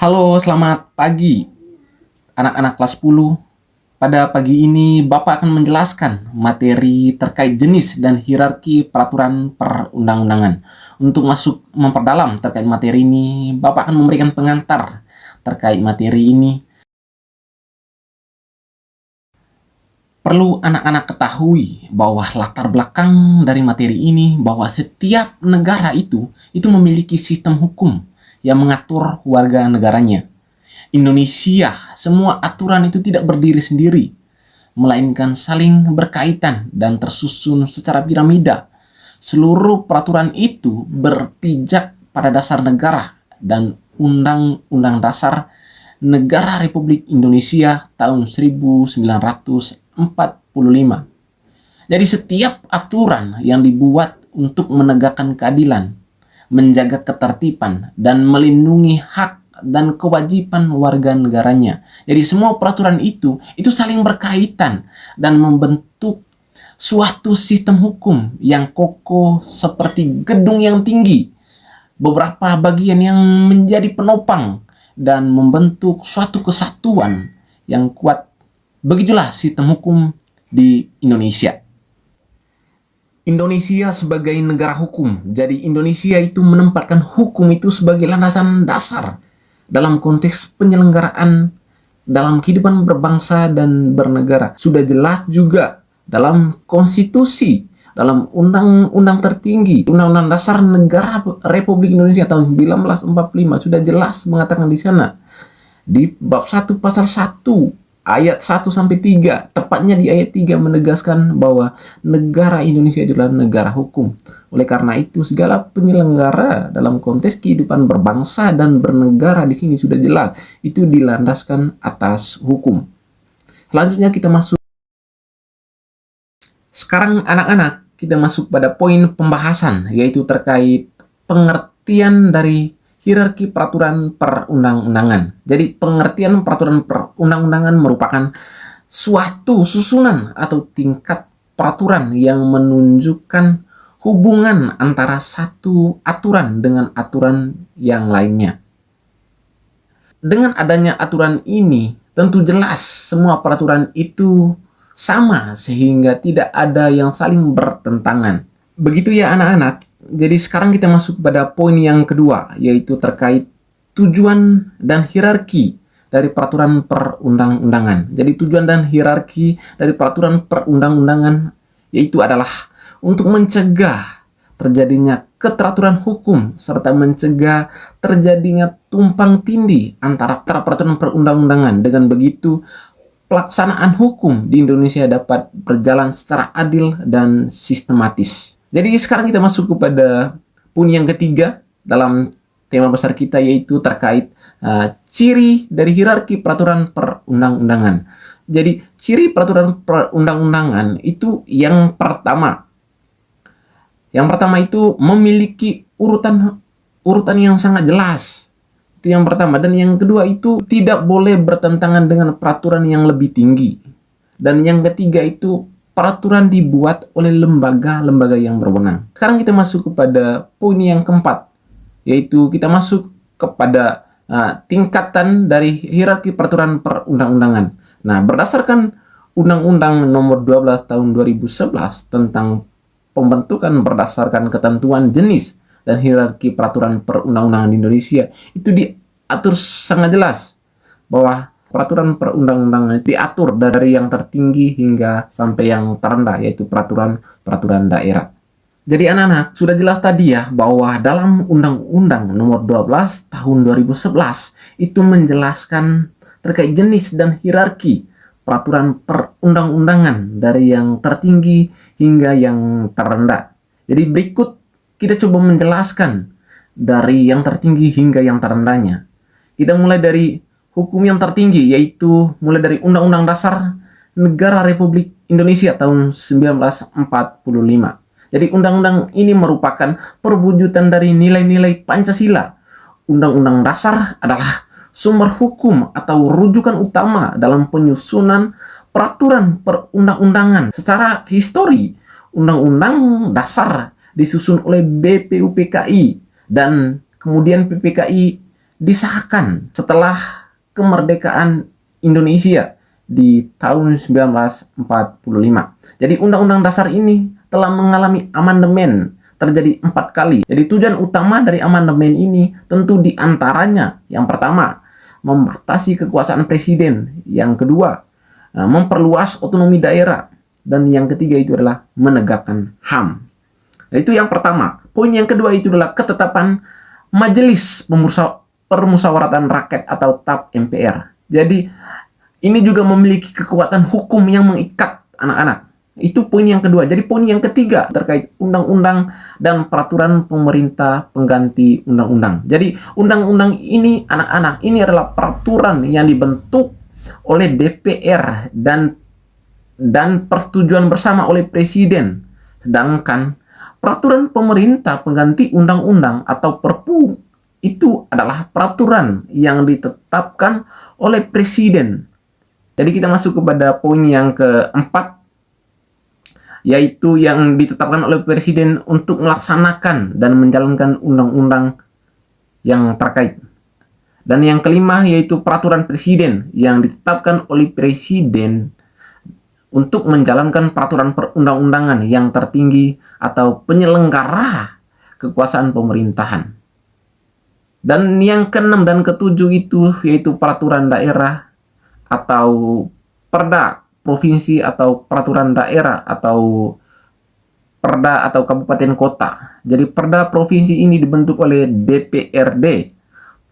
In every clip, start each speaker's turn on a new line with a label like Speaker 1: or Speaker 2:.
Speaker 1: Halo, selamat pagi anak-anak kelas 10. Pada pagi ini Bapak akan menjelaskan materi terkait jenis dan hierarki peraturan perundang-undangan. Untuk masuk memperdalam terkait materi ini, Bapak akan memberikan pengantar terkait materi ini. Perlu anak-anak ketahui bahwa latar belakang dari materi ini bahwa setiap negara itu memiliki sistem hukum yang mengatur warga negaranya. Indonesia, semua aturan itu tidak berdiri sendiri, melainkan saling berkaitan dan tersusun secara piramida. Seluruh peraturan itu berpijak pada dasar negara dan Undang-Undang Dasar Negara Republik Indonesia tahun 1945. Jadi setiap aturan yang dibuat untuk menegakkan keadilan, menjaga ketertiban, dan melindungi hak dan kewajiban warga negaranya. Jadi semua peraturan itu saling berkaitan dan membentuk suatu sistem hukum yang kokoh seperti gedung yang tinggi. Beberapa bagian yang menjadi penopang dan membentuk suatu kesatuan yang kuat. Begitulah sistem hukum di Indonesia. Indonesia sebagai negara hukum. Jadi Indonesia itu menempatkan hukum itu sebagai landasan dasar dalam konteks penyelenggaraan dalam kehidupan berbangsa dan bernegara. Sudah jelas juga dalam konstitusi, dalam undang-undang tertinggi, Undang-Undang Dasar Negara Republik Indonesia tahun 1945 sudah jelas mengatakan di sana. Di bab 1 pasal 1 ayat 1 sampai 3, tepatnya di ayat 3 menegaskan bahwa negara Indonesia adalah negara hukum. Oleh karena itu, segala penyelenggara dalam konteks kehidupan berbangsa dan bernegara di sini sudah jelas itu dilandaskan atas hukum. Selanjutnya kita masuk. Sekarang anak-anak, kita masuk pada poin pembahasan, yaitu terkait pengertian dari hierarki peraturan perundang-undangan. Jadi pengertian peraturan perundang-undangan merupakan suatu susunan atau tingkat peraturan yang menunjukkan hubungan antara satu aturan dengan aturan yang lainnya. Dengan adanya aturan ini, tentu jelas semua peraturan itu sama sehingga tidak ada yang saling bertentangan. Begitu ya anak-anak. Jadi sekarang kita masuk pada poin yang kedua, yaitu terkait tujuan dan hierarki dari peraturan perundang-undangan. Jadi tujuan dan hierarki dari peraturan perundang-undangan yaitu adalah untuk mencegah terjadinya keteraturan hukum serta mencegah terjadinya tumpang tindih antara peraturan perundang-undangan. Dengan begitu, pelaksanaan hukum di Indonesia dapat berjalan secara adil dan sistematis. Jadi sekarang kita masuk kepada poin yang ketiga dalam tema besar kita, yaitu terkait ciri dari hierarki peraturan perundang-undangan. Jadi ciri peraturan perundang-undangan itu yang pertama. Yang pertama itu memiliki urutan yang sangat jelas. Itu yang pertama. Dan yang kedua itu tidak boleh bertentangan dengan peraturan yang lebih tinggi. Dan yang ketiga itu peraturan dibuat oleh lembaga-lembaga yang berwenang. Sekarang kita masuk kepada poin yang keempat, yaitu kita masuk kepada tingkatan dari hierarki peraturan perundang-undangan. Nah, berdasarkan Undang-Undang Nomor 12 Tahun 2011 tentang pembentukan berdasarkan ketentuan jenis dan hierarki peraturan perundang-undangan di Indonesia, itu diatur sangat jelas bahwa peraturan perundang-undangan diatur dari yang tertinggi hingga sampai yang terendah, yaitu peraturan daerah. Jadi anak-anak, sudah jelas tadi ya bahwa dalam Undang-Undang Nomor 12 Tahun 2011 itu menjelaskan terkait jenis dan hierarki peraturan perundang-undangan dari yang tertinggi hingga yang terendah. Jadi berikut kita coba menjelaskan dari yang tertinggi hingga yang terendahnya. Kita mulai dari hukum yang tertinggi, yaitu mulai dari Undang-Undang Dasar Negara Republik Indonesia tahun 1945. Jadi undang-undang ini merupakan perwujudan dari nilai-nilai Pancasila. Undang-Undang Dasar adalah sumber hukum atau rujukan utama dalam penyusunan peraturan perundang-undangan. Secara histori, Undang-Undang Dasar disusun oleh BPUPKI dan kemudian PPKI disahkan setelah kemerdekaan Indonesia di tahun 1945. Jadi Undang-Undang Dasar ini telah mengalami amandemen terjadi 4 kali. Jadi tujuan utama dari amandemen ini tentu diantaranya yang pertama, membatasi kekuasaan presiden. Yang kedua, memperluas otonomi daerah. Dan yang ketiga itu adalah menegakkan HAM. Nah, itu yang pertama. Poin yang kedua itu adalah ketetapan Majelis Permusyawaratan Rakyat atau TAP MPR. Jadi ini juga memiliki kekuatan hukum yang mengikat anak-anak. Itu poin yang kedua. Jadi poin yang ketiga terkait undang-undang dan peraturan pemerintah pengganti undang-undang. Jadi undang-undang ini anak-anak ini adalah peraturan yang dibentuk oleh DPR dan persetujuan bersama oleh presiden. Sedangkan peraturan pemerintah pengganti undang-undang atau Perpu itu adalah peraturan yang ditetapkan oleh presiden. Jadi kita masuk kepada poin yang keempat, yaitu yang ditetapkan oleh presiden untuk melaksanakan dan menjalankan undang-undang yang terkait. Dan yang kelima yaitu peraturan presiden yang ditetapkan oleh presiden untuk menjalankan peraturan perundang-undangan yang tertinggi atau penyelenggara kekuasaan pemerintahan. Dan yang keenam dan ketujuh itu yaitu peraturan daerah atau perda provinsi atau peraturan daerah atau perda atau kabupaten kota. Jadi perda provinsi ini dibentuk oleh DPRD,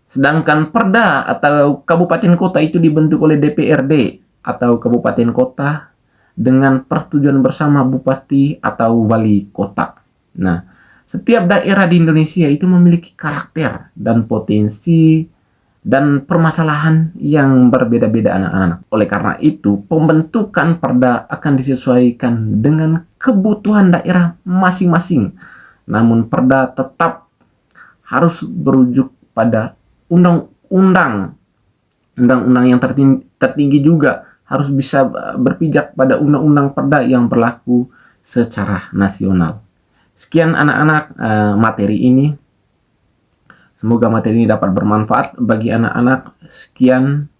Speaker 1: sedangkan perda atau kabupaten kota itu dibentuk oleh DPRD atau kabupaten kota dengan persetujuan bersama bupati atau wali kota. Nah, setiap daerah di Indonesia itu memiliki karakter dan potensi dan permasalahan yang berbeda-beda anak-anak. Oleh karena itu, pembentukan perda akan disesuaikan dengan kebutuhan daerah masing-masing. Namun perda tetap harus berujuk pada undang-undang yang tertinggi juga harus bisa berpijak pada undang-undang perda yang berlaku secara nasional. Sekian anak-anak materi ini. Semoga materi ini dapat bermanfaat bagi anak-anak. Sekian,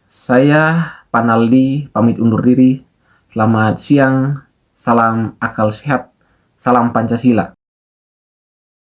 Speaker 1: saya Panaldi pamit undur diri. Selamat siang, salam akal sehat, salam Pancasila.